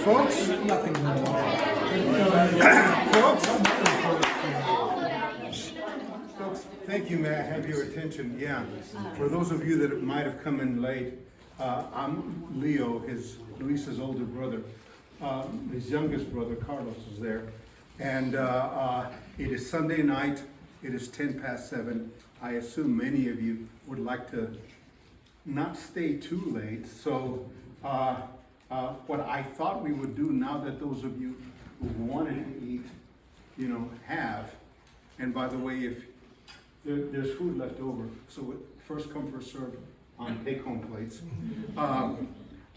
Folks, folks, thank you, may I have your attention? Yeah, for those of you that might have come in late, I'm Leo, Luis's older brother. His youngest brother, Carlos, is there. And it is Sunday night, it is 7:10. I assume many of you would like to not stay too late, so what I thought we would do now that those of you who wanted to eat, have, and by the way, if there's food left over, so first come, first serve on take-home plates.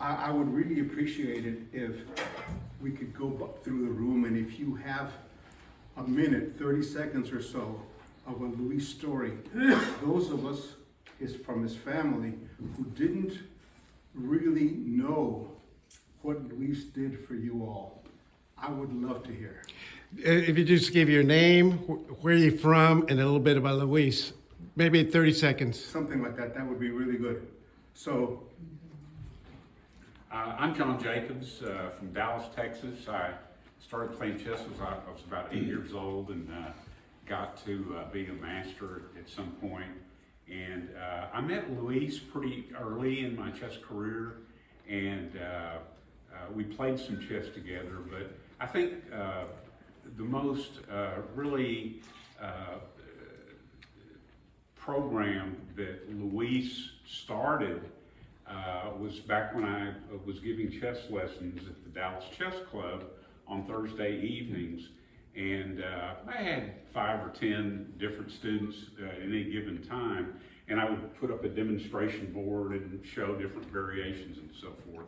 I would really appreciate it if we could go through the room, and if you have a minute, 30 seconds or so of a Luis story, those of us from his family who didn't really know what Luis did for you all, I would love to hear. If you just give your name, where you're from, and a little bit about Luis, maybe 30 seconds. Something like that, that would be really good. So. I'm John Jacobs from Dallas, Texas. I started playing chess when I was about 8 years old and got to be a master at some point. And I met Luis pretty early in my chess career, and we played some chess together. But I think the most really program that Luis started was back when I was giving chess lessons at the Dallas Chess Club on Thursday evenings. And I had 5 or 10 different students at any given time, and I would put up a demonstration board and show different variations and so forth.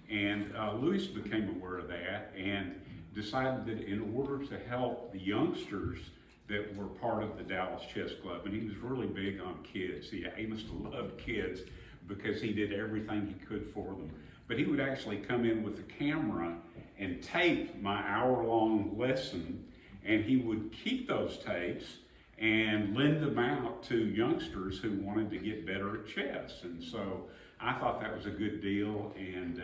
And Luis became aware of that and decided that in order to help the youngsters that were part of the Dallas Chess Club, and he was really big on kids. He must have loved kids because he did everything he could for them. But he would actually come in with a camera and tape my hour-long lesson, and he would keep those tapes and lend them out to youngsters who wanted to get better at chess. And so I thought that was a good deal, and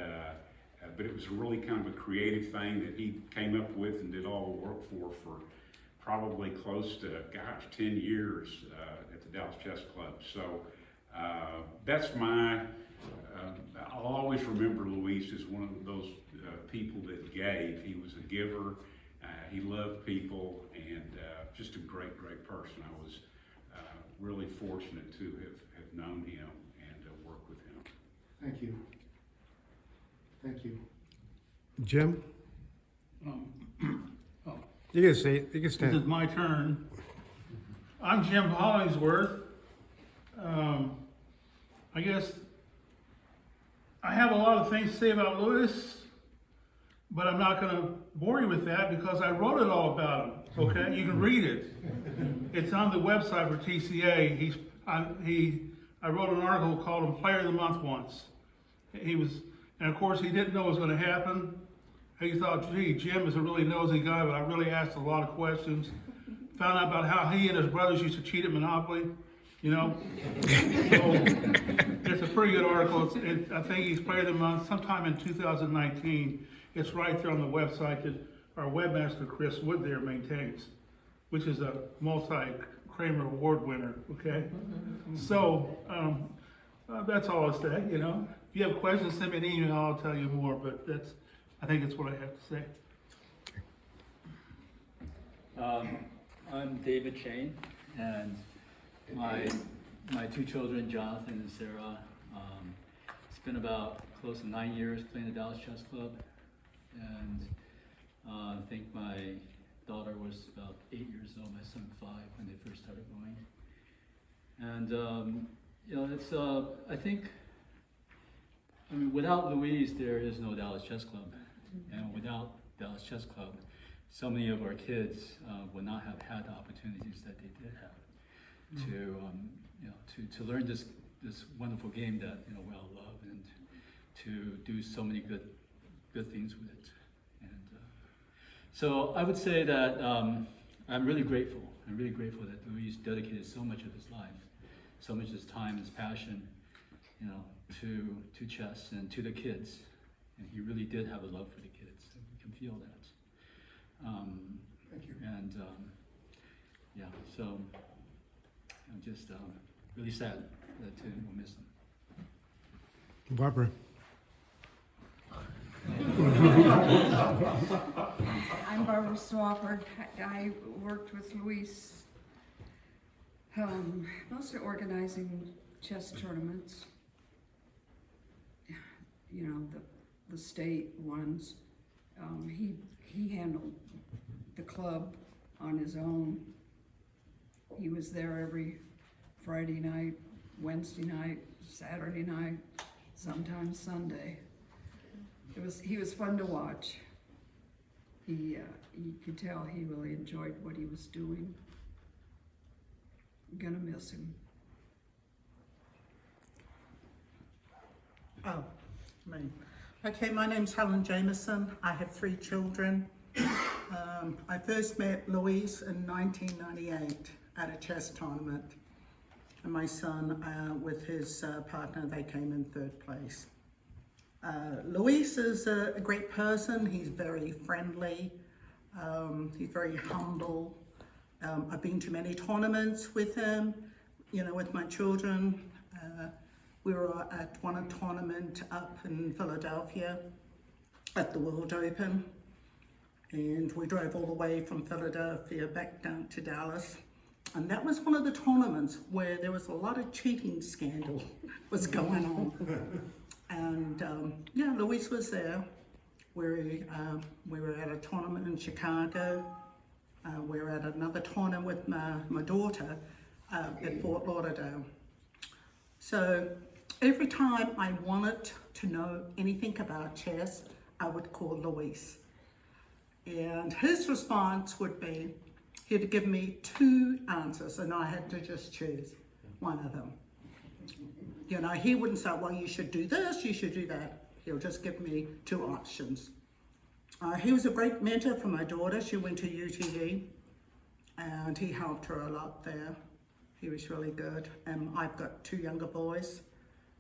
but it was really kind of a creative thing that he came up with and did all the work for probably close to, 10 years at the Dallas Chess Club. So that's I'll always remember Luis as one of those people that gave. He was a giver, he loved people, and just a great, great person. I was really fortunate to have known him and worked with him. Thank you. Thank you. Jim? You can say it. You can This stand. is my turn. I'm Jim Hollingsworth. I guess I have a lot of things to say about Luis, but I'm not going to bore you with that because I wrote it all about him. Okay, you can read it. It's on the website for TCA. I wrote an article called him Player of the Month once. And of course he didn't know it was going to happen. He thought, gee, Jim is a really nosy guy, but I really asked a lot of questions. Found out about how he and his brothers used to cheat at Monopoly, So it's a pretty good article. I think he's Player of the Month sometime in 2019. It's right there on the website that our webmaster, Chris Wood, there maintains, which is a multi-Kramer Award winner, okay? So that's all I'll say, If you have questions, send me an email, I'll tell you more, but I think that's what I have to say. I'm David Shane, and my 2 children, Jonathan and Sarah, spent about close to 9 years playing the Dallas Chess Club, and I think my daughter was about 8 years old, my son 5 when they first started going. And without Luis, there is no Dallas Chess Club, and without Dallas Chess Club, so many of our kids would not have had the opportunities that they did have to learn this wonderful game that we all love, and to do so many good things with it. And so I would say that I'm really grateful. I'm really grateful that Luis dedicated so much of his life, so much of his time, his passion, to chess and to the kids. And he really did have a love for the kids. can feel that. Thank you. And, yeah, so, I'm just really sad that we'll miss them. Barbara. I'm Barbara Swafford. I worked with Luis, mostly organizing chess tournaments. You know, the state ones. He handled the club on his own. He was there every Friday night, Wednesday night, Saturday night, sometimes Sunday. He was fun to watch. You could tell he really enjoyed what he was doing. I'm gonna miss him. Oh, me. Okay, my name's Helen Jameson. I have 3 children. I first met Louise in 1998 at a chess tournament. And my son, with his partner, they came in 3rd place. Luis is a great person. He's very friendly. He's very humble. I've been to many tournaments with him, you know, with my children. We were at one tournament up in Philadelphia at the World Open. And we drove all the way from Philadelphia back down to Dallas. And that was one of the tournaments where there was a lot of cheating scandal was going on. And yeah, Luis was there. We were at a tournament in Chicago. We were at another tournament with my daughter at Fort Lauderdale. So every time I wanted to know anything about chess, I would call Luis. And his response would be, he'd give me 2 answers and I had to just choose one of them. You know, he wouldn't say, well, you should do this, you should do that. He'll just give me 2 options. He was a great mentor for my daughter. She went to UTE and he helped her a lot there. He was really good. And I've got 2 younger boys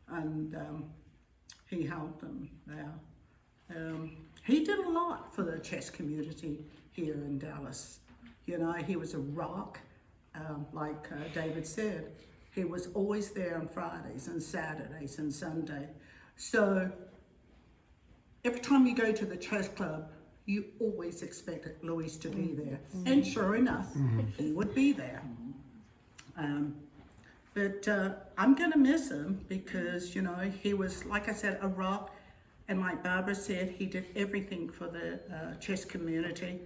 and he helped them there. He did a lot for the chess community here in Dallas. You know, he was a rock, like David said. He was always there on Fridays and Saturdays and Sunday. So every time you go to the chess club, you always expected Luis to be there. And sure enough, he would be there. But I'm gonna miss him because, you know, he was, like I said, a rock. And like Barbara said, he did everything for the chess community.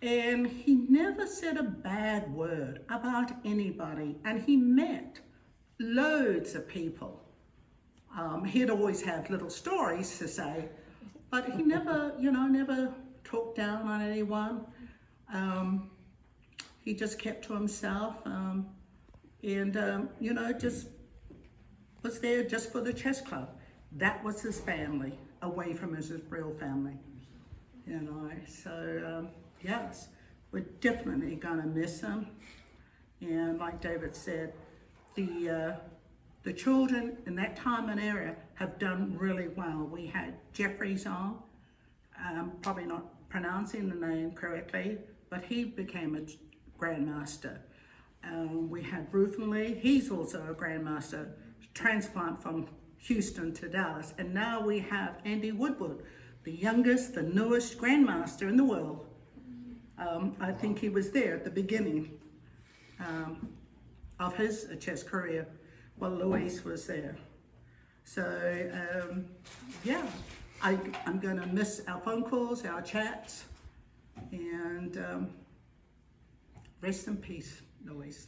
And he never said a bad word about anybody. And he met loads of people. He'd always have little stories to say, but he never, you know, never talked down on anyone. He just kept to himself and, you know, just was there just for the chess club. That was his family, away from his real family, you know. So, yes, we're definitely gonna miss him. And like David said, the children in that time and area have done really well. We had Jeffries on, probably not pronouncing the name correctly, but he became a grandmaster. We had Ruthen Lee, he's also a grandmaster, transplant from Houston to Dallas. And now we have Andy Woodward, the youngest, the newest grandmaster in the world. I think he was there at the beginning of his chess career while Luis was there. So, yeah, I'm gonna miss our phone calls, our chats, and rest in peace, Luis.